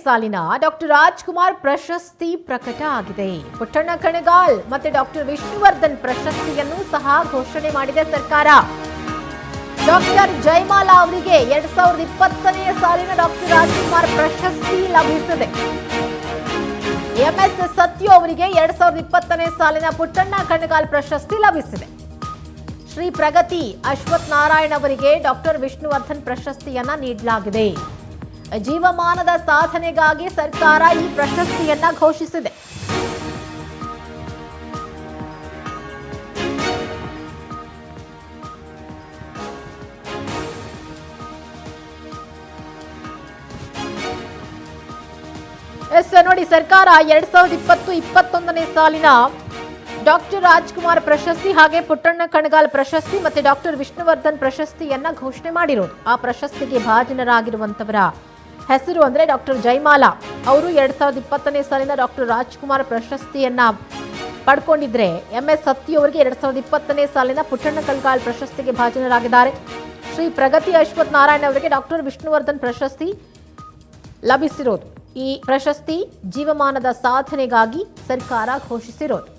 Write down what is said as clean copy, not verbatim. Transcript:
ಸಾಲಿನ ಡಾಕ್ಟರ್ ರಾಜ್ಕುಮಾರ್ ಪ್ರಶಸ್ತಿ ಪ್ರಕಟ ಆಗಿದೆ. ಪುಟ್ಟಣ್ಣ ಕಣಗಾಲ್ ಮತ್ತೆ ಡಾಕ್ಟರ್ ವಿಷ್ಣುವರ್ಧನ್ ಪ್ರಶಸ್ತಿಯನ್ನು ಸಹ ಘೋಷಣೆ ಮಾಡಿದೆ ಸರ್ಕಾರ. ಡಾಕ್ಟರ್ ಜಯಮಾಲಾ ಅವರಿಗೆ 2020ನೇ ಸಾಲಿನ ಡಾಕ್ಟರ್ ರಾಜ್ಕುಮಾರ್ ಪ್ರಶಸ್ತಿ ಲಭಿಸಿದೆ. ಎಂಎಸ್ ಸತ್ಯು ಅವರಿಗೆ 2020ನೇ ಸಾಲಿನ ಪುಟ್ಟಣ್ಣ ಕಣಗಾಲ್ ಪ್ರಶಸ್ತಿ ಲಭಿಸಿದೆ. ಶ್ರೀ ಪ್ರಗತಿ ಅಶ್ವಥ್ ನಾರಾಯಣ್ ಅವರಿಗೆ ಡಾಕ್ಟರ್ ವಿಷ್ಣುವರ್ಧನ್ ಪ್ರಶಸ್ತಿಯನ್ನ ನೀಡಲಾಗಿದೆ. ಜೀವಮಾನದ ಸಾಧನೆಗಾಗಿ ಸರ್ಕಾರ ಈ ಪ್ರಶಸ್ತಿಯನ್ನ ಘೋಷಿಸಿದೆ. ನೋಡಿ, ಸರ್ಕಾರ 2020-21ನೇ ಸಾಲಿನ ಡಾಕ್ಟರ್ ರಾಜ್ಕುಮಾರ್ ಪ್ರಶಸ್ತಿ ಹಾಗೆ ಪುಟ್ಟಣ್ಣ ಕಣಗಾಲ್ ಪ್ರಶಸ್ತಿ ಮತ್ತೆ ಡಾಕ್ಟರ್ ವಿಷ್ಣುವರ್ಧನ್ ಪ್ರಶಸ್ತಿಯನ್ನ ಘೋಷಣೆ ಮಾಡಿರೋದು. ಆ ಪ್ರಶಸ್ತಿಗೆ ಭಾಜನರಾಗಿರುವಂತವರ ಹೆಸರು ಅಂದ್ರೆ ಡಾಕ್ಟರ್ ಜಯಮಾಲಾ ಅವರು 2020ನೇ ಸಾಲಿನ ಡಾಕ್ಟರ್ ರಾಜ್ಕುಮಾರ್ ಪ್ರಶಸ್ತಿಯನ್ನ ಪಡ್ಕೊಂಡಿದ್ರೆ, ಎಂಎಸ್ ಸತ್ಯು ಅವರಿಗೆ 2020ನೇ ಸಾಲಿನ ಪುಟ್ಟಣ್ಣ ಕಣಗಾಲ್ ಪ್ರಶಸ್ತಿಗೆ ಭಾಜನರಾಗಿದ್ದಾರೆ. ಶ್ರೀ ಪ್ರಗತಿ ಅಶ್ವಥ್ ನಾರಾಯಣ್ ಅವರಿಗೆ ಡಾಕ್ಟರ್ ವಿಷ್ಣುವರ್ಧನ್ ಪ್ರಶಸ್ತಿ ಲಭಿಸಿರೋದು. ಈ ಪ್ರಶಸ್ತಿ ಜೀವಮಾನದ ಸಾಧನೆಗಾಗಿ ಸರ್ಕಾರ ಘೋಷಿಸಿರೋದು.